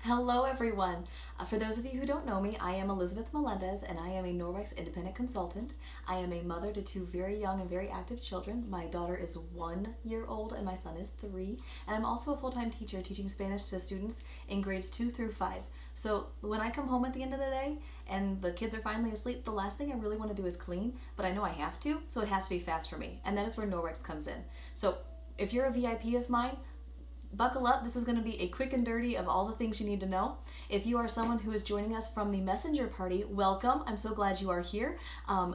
Hello, everyone. For those of you who don't know me, I am Elizabeth Melendez, and I am a Norwex independent consultant. I am a mother to two very young and very active children. My daughter is 1 year old, and my son is 3. And I'm also a full time teacher teaching Spanish to students in grades 2 through 5. So when I come home at the end of the day and the kids are finally asleep, the last thing I really want to do is clean, but I know I have to, so it has to be fast for me. And that is where Norwex comes in. So if you're a VIP of mine, buckle up. This is going to be a quick and dirty of all the things you need to know. If you are someone who is joining us from the messenger party, welcome. I'm so glad you are here.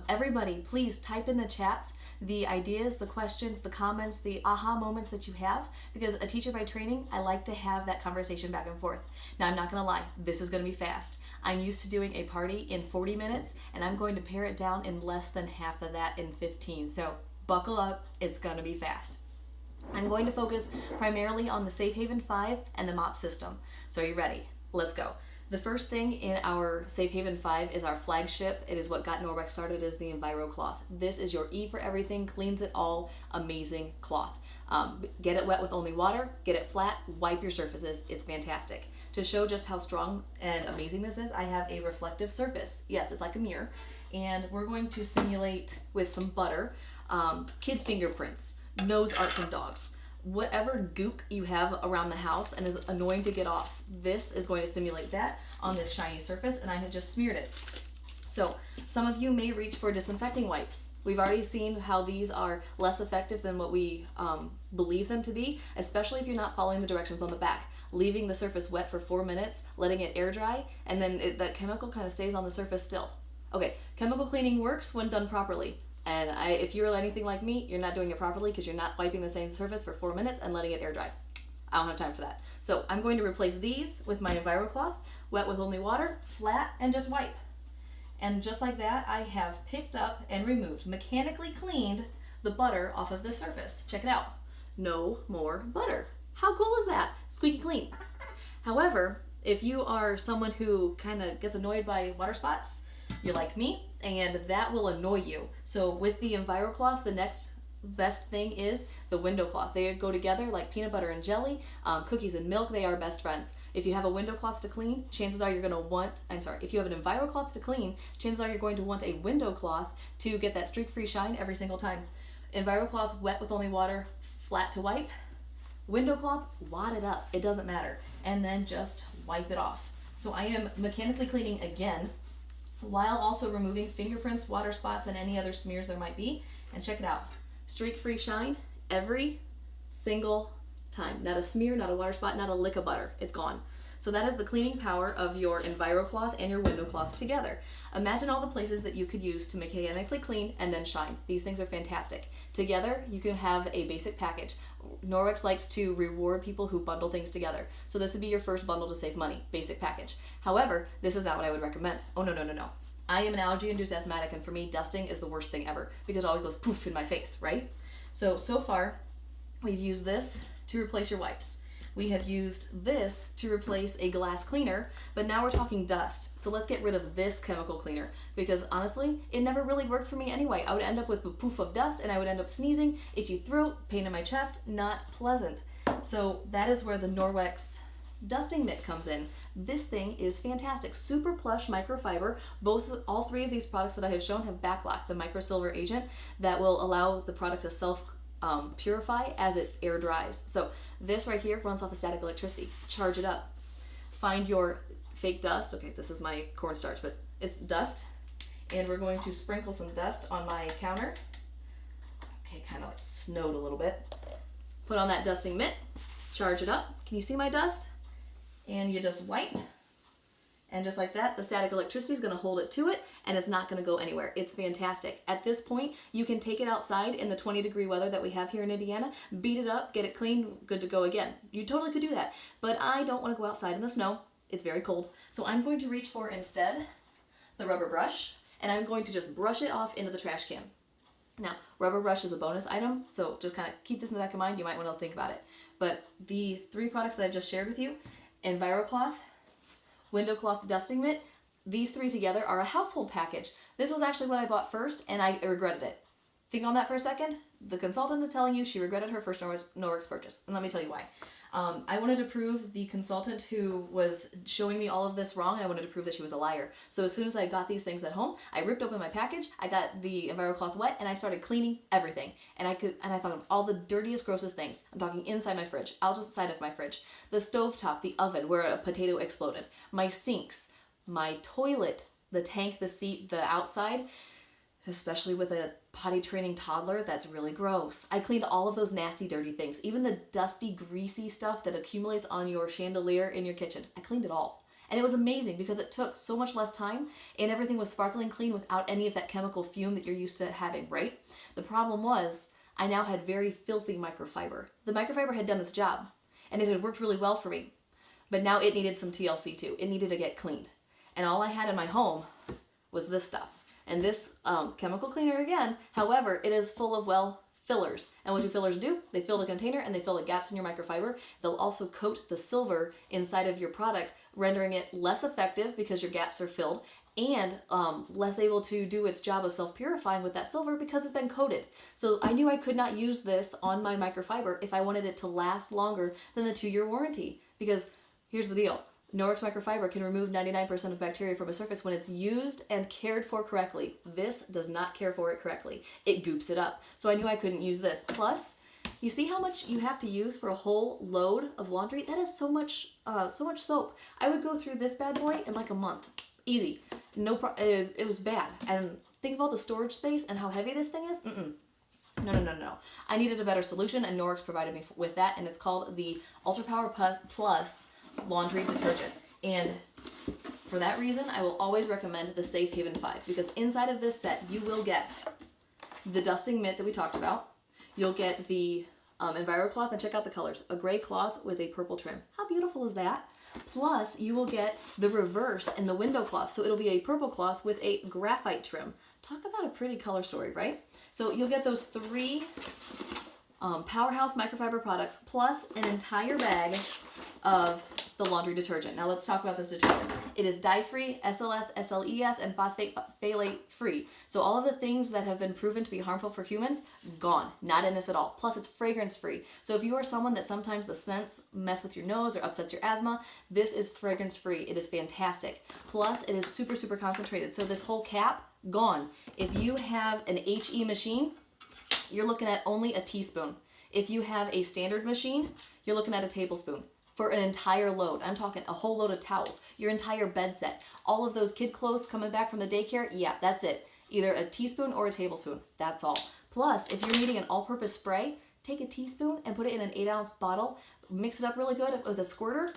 Everybody, please type in the chats the ideas, the questions, the comments, the aha moments that you have, because a teacher by training, I like to have that conversation back and forth. Now, I'm not going to lie, this is going to be fast. I'm used to doing a party in 40 minutes, and I'm going to pare it down in less than half of that in 15. So buckle up, it's going to be fast. I'm going to focus primarily on the Safe Haven 5 and the MOP system. So are you ready? Let's go. The first thing in our Safe Haven 5 is our flagship. It is what got Norwex started as the Enviro cloth. This is your E for everything, cleans it all, amazing cloth. Get it wet with only water, get it flat, wipe your surfaces. It's fantastic. To show just how strong and amazing this is, I have a reflective surface. Yes, it's like a mirror. And we're going to simulate with some butter, kid fingerprints, nose art from dogs, whatever gook you have around the house and is annoying to get off. This is going to simulate that on this shiny surface, and I have just smeared it. So some of you may reach for disinfecting wipes. We've already seen how these are less effective than what we believe them to be, especially if you're not following the directions on the back. Leaving the surface wet for 4 minutes, letting it air dry, and then that chemical kind of stays on the surface still. Okay, chemical cleaning works when done properly. And if you're anything like me, you're not doing it properly because you're not wiping the same surface for 4 minutes and letting it air dry. I don't have time for that. So I'm going to replace these with my Enviro cloth, wet with only water, flat, and just wipe. And just like that, I have picked up and removed, mechanically cleaned the butter off of the surface. Check it out. No more butter. How cool is that? Squeaky clean. However, if you are someone who kind of gets annoyed by water spots, you're like me, and that will annoy you. So with the Enviro cloth, the next best thing is the window cloth. They go together like peanut butter and jelly, cookies and milk. They are best friends. If you have a window cloth to clean, chances are you're going to want, if you have an Enviro cloth to clean, chances are you're going to want a window cloth to get that streak-free shine every single time. Enviro cloth, wet with only water, flat to wipe. Window cloth, wad it up. It doesn't matter. And then just wipe it off. So I am mechanically cleaning again, while also removing fingerprints, water spots, and any other smears there might be. And check it out. Streak-free shine every single time. Not a smear, not a water spot, not a lick of butter. It's gone. So that is the cleaning power of your Enviro cloth and your window cloth together. Imagine all the places that you could use to mechanically clean and then shine. These things are fantastic. Together, you can have a basic package. Norwex likes to reward people who bundle things together. So this would be your first bundle to save money, basic package. However, this is not what I would recommend. Oh, no, no, no, no. I am an allergy-induced asthmatic, and for me, dusting is the worst thing ever because it always goes poof in my face, right? So far, we've used this to replace your wipes. We have used this to replace a glass cleaner, but now we're talking dust. So let's get rid of this chemical cleaner because honestly, it never really worked for me anyway. I would end up with a poof of dust and I would end up sneezing, itchy throat, pain in my chest, not pleasant. So that is where the Norwex dusting mitt comes in. This thing is fantastic. Super plush microfiber. All three of these products that I have shown have Backlock, the microsilver agent that will allow the product to purify as it air dries. So this right here runs off of static electricity. Charge it up. Find your fake dust. Okay, this is my cornstarch, but it's dust. And we're going to sprinkle some dust on my counter. Okay, kind of like snowed a little bit. Put on that dusting mitt. Charge it up. Can you see my dust? And you just wipe. And just like that, the static electricity is going to hold it to it, and it's not going to go anywhere. It's fantastic. At this point, you can take it outside in the 20-degree weather that we have here in Indiana, beat it up, get it clean, good to go again. You totally could do that. But I don't want to go outside in the snow. It's very cold. So I'm going to reach for, instead, the rubber brush, and I'm going to just brush it off into the trash can. Now, rubber brush is a bonus item, so just kind of keep this in the back of mind. You might want to think about it. But the 3 products that I've just shared with you, Enviro cloth, window cloth dusting mitt, these 3 together are a household package. This was actually what I bought first, and I regretted it. Think on that for a second. The consultant is telling you she regretted her first Norwex purchase, and let me tell you why. I wanted to prove the consultant who was showing me all of this wrong. I wanted to prove that she was a liar. So as soon as I got these things at home, I ripped open my package, I got the EnviroCloth wet, and I started cleaning everything. And I thought of all the dirtiest, grossest things. I'm talking inside my fridge, outside of my fridge, the stovetop, the oven where a potato exploded, my sinks, my toilet, the tank, the seat, the outside, especially with a potty training toddler, that's really gross. I cleaned all of those nasty, dirty things, even the dusty, greasy stuff that accumulates on your chandelier in your kitchen. I cleaned it all. And it was amazing because it took so much less time and everything was sparkling clean without any of that chemical fume that you're used to having, right? The problem was I now had very filthy microfiber. The microfiber had done its job and it had worked really well for me, but now it needed some TLC too. It needed to get cleaned. And all I had in my home was this stuff. And this chemical cleaner again, however, it is full of, well, fillers. And what do fillers do? They fill the container and they fill the gaps in your microfiber. They'll also coat the silver inside of your product, rendering it less effective because your gaps are filled and less able to do its job of self-purifying with that silver because it's been coated. So I knew I could not use this on my microfiber if I wanted it to last longer than the 2-year warranty. Because here's the deal. Norwex microfiber can remove 99% of bacteria from a surface when it's used and cared for correctly. This does not care for it correctly. It goops it up. So I knew I couldn't use this. Plus, you see how much you have to use for a whole load of laundry? That is so much soap. I would go through this bad boy in like a month. Easy. It was bad. And think of all the storage space and how heavy this thing is. No. I needed a better solution and Norwex provided me with that, and it's called the Ultra Power Plus laundry detergent. And for that reason, I will always recommend the Safe Haven 5 because inside of this set, you will get the dusting mitt that we talked about. You'll get the EnviroCloth, and check out the colors. A gray cloth with a purple trim. How beautiful is that? Plus, you will get the reverse in the window cloth. So it'll be a purple cloth with a graphite trim. Talk about a pretty color story, right? So you'll get those 3 Powerhouse microfiber products plus an entire bag of the laundry detergent. Now let's talk about this detergent. It is dye-free, SLS, SLES, and phosphate phthalate-free. So all of the things that have been proven to be harmful for humans, gone. Not in this at all. Plus it's fragrance-free. So if you are someone that sometimes the scents mess with your nose or upsets your asthma, this is fragrance-free. It is fantastic. Plus it is super, super concentrated. So this whole cap, gone. If you have an HE machine, you're looking at only a teaspoon. If you have a standard machine, you're looking at a tablespoon. For an entire load. I'm talking a whole load of towels, your entire bed set, all of those kid clothes coming back from the daycare, yeah, that's it. Either a teaspoon or a tablespoon, that's all. Plus, if you're needing an all-purpose spray, take a teaspoon and put it in an 8-ounce bottle, mix it up really good with a squirter,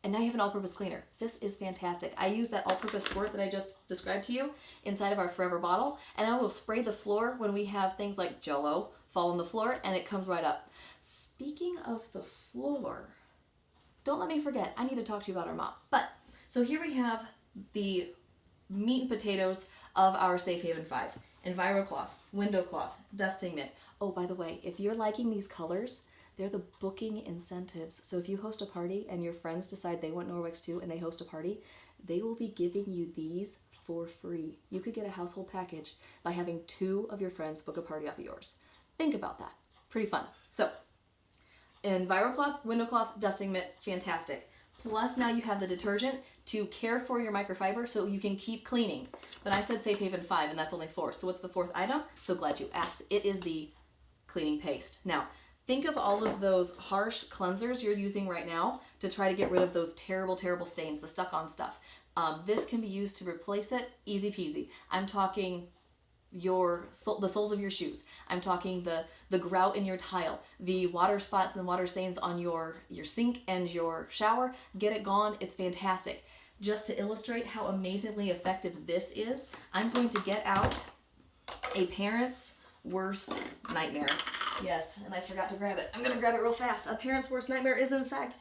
and now you have an all-purpose cleaner. This is fantastic. I use that all-purpose squirt that I just described to you inside of our Forever bottle, and I will spray the floor when we have things like Jell-O fall on the floor, and it comes right up. Speaking of the floor, don't let me forget, I need to talk to you about our mop. But, so here we have the meat and potatoes of our Safe Haven 5. EnviroCloth, window cloth, dusting mitt. Oh, by the way, if you're liking these colors, they're the booking incentives. So if you host a party and your friends decide they want Norwex too and they host a party, they will be giving you these for free. You could get a household package by having 2 of your friends book a party off of yours. Think about that. Pretty fun. So, EnviroCloth, window cloth, dusting mitt, fantastic. Plus now you have the detergent to care for your microfiber so you can keep cleaning. But I said Safe Haven 5 and that's only 4. So what's the 4th item? So glad you asked. It is the cleaning paste. Now, think of all of those harsh cleansers you're using right now to try to get rid of those terrible, terrible stains, the stuck-on stuff. This can be used to replace it, easy peasy. I'm talking the soles of your shoes. I'm talking the grout in your tile, the water spots and water stains on your sink and your shower. Get it gone. It's fantastic. Just to illustrate how amazingly effective this is, I'm going to get out a parent's worst nightmare. Yes, and I forgot to grab it. I'm going to grab it real fast. A parent's worst nightmare is, in fact,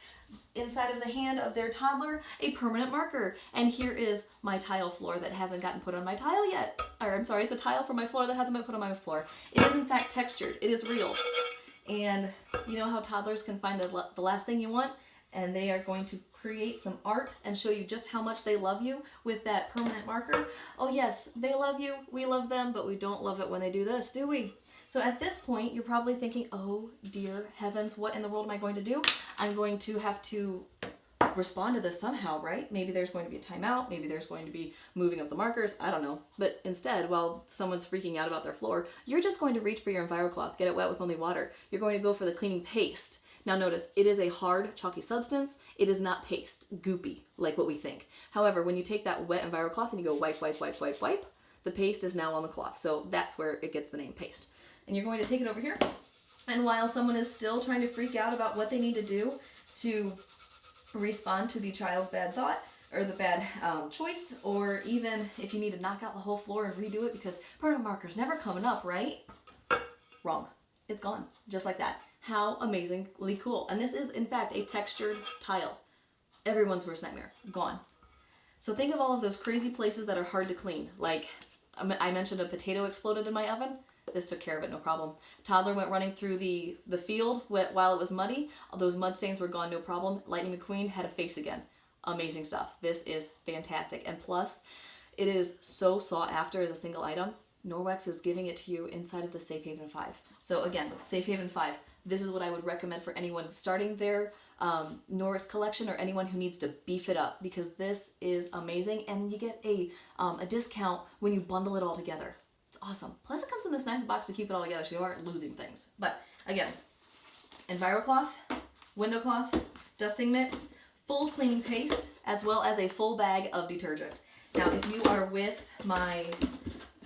inside of the hand of their toddler, a permanent marker. And here is my tile floor that hasn't gotten put on my tile yet. Or, I'm sorry, it's a tile for my floor that hasn't been put on my floor. It is, in fact, textured. It is real. And you know how toddlers can find the last thing you want? And they are going to create some art and show you just how much they love you with that permanent marker. Oh yes, they love you, we love them, but we don't love it when they do this, do we? So at this point, you're probably thinking, oh dear heavens, what in the world am I going to do? I'm going to have to respond to this somehow, right? Maybe there's going to be a timeout, maybe there's going to be moving of the markers, I don't know. But instead, while someone's freaking out about their floor, you're just going to reach for your EnviroCloth, get it wet with only water. You're going to go for the cleaning paste. Now notice, it is a hard, chalky substance. It is not paste, goopy, like what we think. However, when you take that wet EnviroCloth and you go wipe, wipe, wipe, wipe, wipe, the paste is now on the cloth. So that's where it gets the name paste. And you're going to take it over here. And while someone is still trying to freak out about what they need to do to respond to the child's bad thought or the bad choice, or even if you need to knock out the whole floor and redo it because permanent marker's never coming up, right? Wrong. It's gone. Just like that. How amazingly cool. And this is, in fact, a textured tile. Everyone's worst nightmare. Gone. So think of all of those crazy places that are hard to clean. Like, I mentioned a potato exploded in my oven. This took care of it, no problem. Toddler went running through the field while it was muddy. All those mud stains were gone, no problem. Lightning McQueen had a face again. Amazing stuff. This is fantastic. And plus, it is so sought after as a single item. Norwex is giving it to you inside of the Safe Haven 5. So again, Safe Haven 5. This is what I would recommend for anyone starting their Norwex collection or anyone who needs to beef it up, because this is amazing and you get a discount when you bundle it all together. It's awesome. Plus it comes in this nice box to keep it all together so you aren't losing things. But again, EnviroCloth, window cloth, dusting mitt, full cleaning paste, as well as a full bag of detergent. Now if you are with my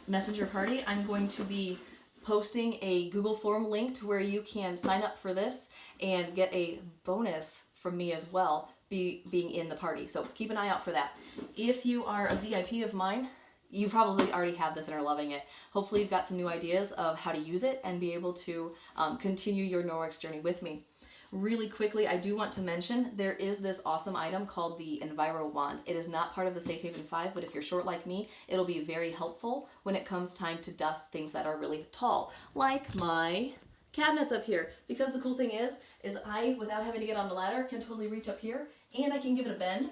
messenger party, I'm going to be posting a Google form link to where you can sign up for this and get a bonus from me as well, being in the party. So keep an eye out for that. If you are a VIP of mine, you probably already have this and are loving it. Hopefully you've got some new ideas of how to use it and be able to continue your Norwex journey with me. Really quickly, I do want to mention there is this awesome item called the Enviro Wand. It is not part of the Safe Haven 5, but if you're short like me, it'll be very helpful when it comes time to dust things that are really tall, like my cabinets up here. Because the cool thing is I, without having to get on the ladder, can totally reach up here, and I can give it a bend,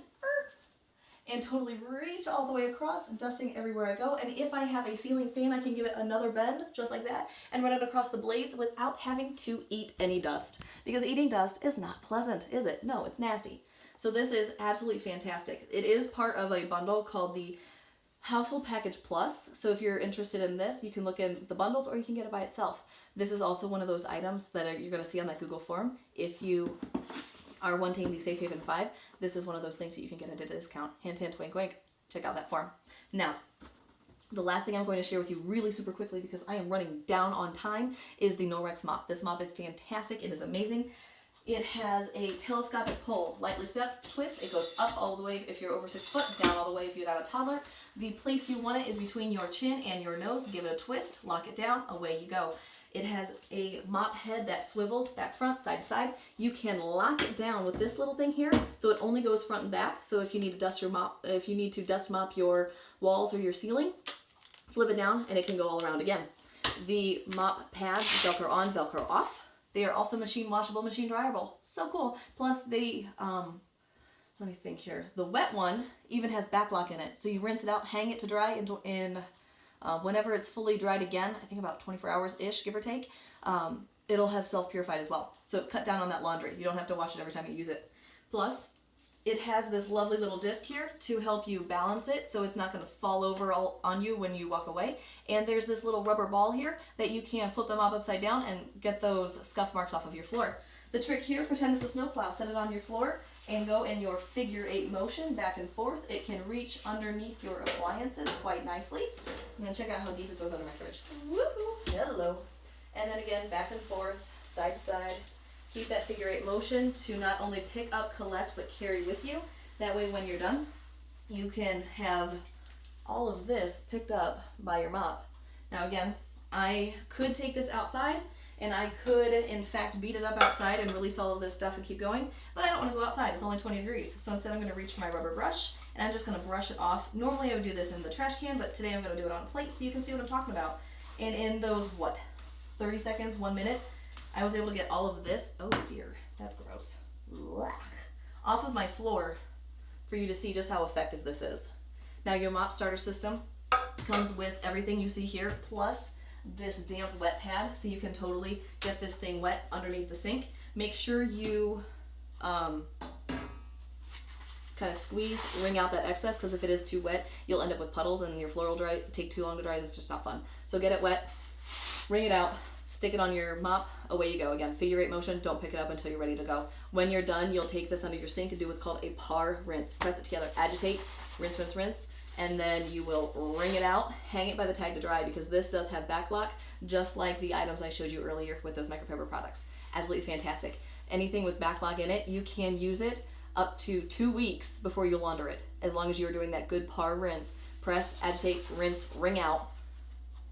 and totally reach all the way across, dusting everywhere I go. And if I have a ceiling fan, I can give it another bend, just like that, and run it across the blades without having to eat any dust. Because eating dust is not pleasant, is it? No, it's nasty. So this is absolutely fantastic. It is part of a bundle called the Household Package Plus. So if you're interested in this, you can look in the bundles or you can get it by itself. This is also one of those items that you're going to see on that Google form. If you are wanting the Safe Haven 5, this is one of those things that you can get at a discount. Hint, hint, wink, wink. Check out that form. Now, the last thing I'm going to share with you really super quickly, because I am running down on time, is the Norwex mop. This mop is fantastic. It is amazing. It has a telescopic pull. Lightly step, twist. It goes up all the way if you're over 6 foot, down all the way if you got a toddler. The place you want it is between your chin and your nose. Give it a twist, lock it down, away you go. It has a mop head that swivels back, front, side to side. You can lock it down with this little thing here, so it only goes front and back. So if you need to dust mop your walls or your ceiling, flip it down and it can go all around again. The mop pads, Velcro on, Velcro off. They are also machine washable, machine dryable. So cool. Plus they, let me think here. The wet one even has backlock in it. So you rinse it out, hang it to dry in whenever it's fully dried again, I think about 24 hours-ish, give or take, it'll have self-purified as well. So cut down on that laundry. You don't have to wash it every time you use it. Plus, it has this lovely little disc here to help you balance it so it's not going to fall over all on you when you walk away. And there's this little rubber ball here that you can flip the mop upside down and get those scuff marks off of your floor. The trick here, pretend it's a snowplow. Set it on your floor and go in your figure 8 motion back and forth. It can reach underneath your appliances quite nicely. And then check out how deep it goes under my fridge. Woohoo! Hello. And then again, back and forth, side to side. Keep that figure 8 motion to not only pick up, collect, but carry with you. That way when you're done, you can have all of this picked up by your mop. Now again, I could take this outside, and I could, in fact, beat it up outside and release all of this stuff and keep going, but I don't want to go outside. It's only 20 degrees. So instead I'm going to reach for my rubber brush, and I'm just going to brush it off. Normally I would do this in the trash can, but today I'm going to do it on a plate so you can see what I'm talking about. And in those, 30 seconds, 1 minute, I was able to get all of this, oh dear, that's gross, blech, off of my floor for you to see just how effective this is. Now your mop starter system comes with everything you see here, plus this damp wet pad so you can totally get this thing wet underneath the sink. Make sure you kind of squeeze, wring out that excess, because if it is too wet, you'll end up with puddles and your floor will take too long to dry. It's just not fun. So get it wet, wring it out, stick it on your mop, away you go. Again, figure eight motion, don't pick it up until you're ready to go. When you're done, you'll take this under your sink and do what's called a par rinse. Press it together, agitate, rinse, rinse, rinse, and then you will wring it out, hang it by the tag to dry, because this does have backlock, just like the items I showed you earlier with those microfiber products. Absolutely fantastic. Anything with backlock in it, you can use it up to 2 weeks before you launder it, as long as you're doing that good par rinse. Press, agitate, rinse, wring out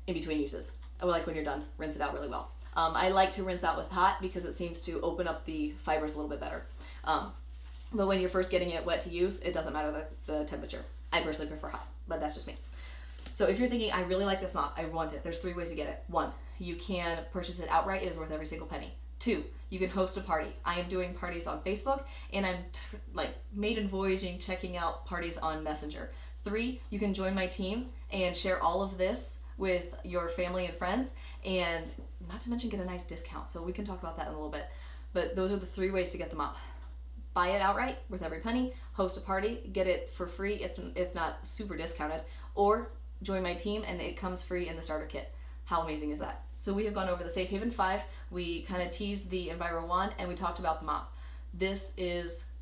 in between uses. Like when you're done, rinse it out really well. I like to rinse out with hot because it seems to open up the fibers a little bit better. But when you're first getting it wet to use, it doesn't matter the temperature. I personally prefer hot, but that's just me. So if you're thinking, I really like this mop, I want it, there's 3 ways to get it. 1, you can purchase it outright. It is worth every single penny. 2, you can host a party. I am doing parties on Facebook, and I'm maiden voyaging checking out parties on Messenger. 3, you can join my team and share all of this with your family and friends, and not to mention get a nice discount. So we can talk about that in a little bit. But those are the 3 ways to get the mop. Buy it outright, worth every penny, host a party, get it for free if not super discounted, or join my team and it comes free in the starter kit. How amazing is that? So we have gone over the Safe Haven 5, we kind of teased the Enviro Wand, and we talked about the mop. This is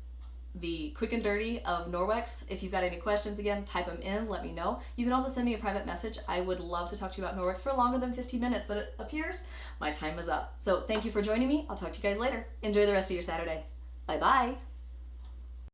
the quick and dirty of Norwex. If you've got any questions, again, type them in, let me know. You can also send me a private message. I would love to talk to you about Norwex for longer than 15 minutes, but it appears my time is up. So thank you for joining me. I'll talk to you guys later. Enjoy the rest of your Saturday. Bye-bye.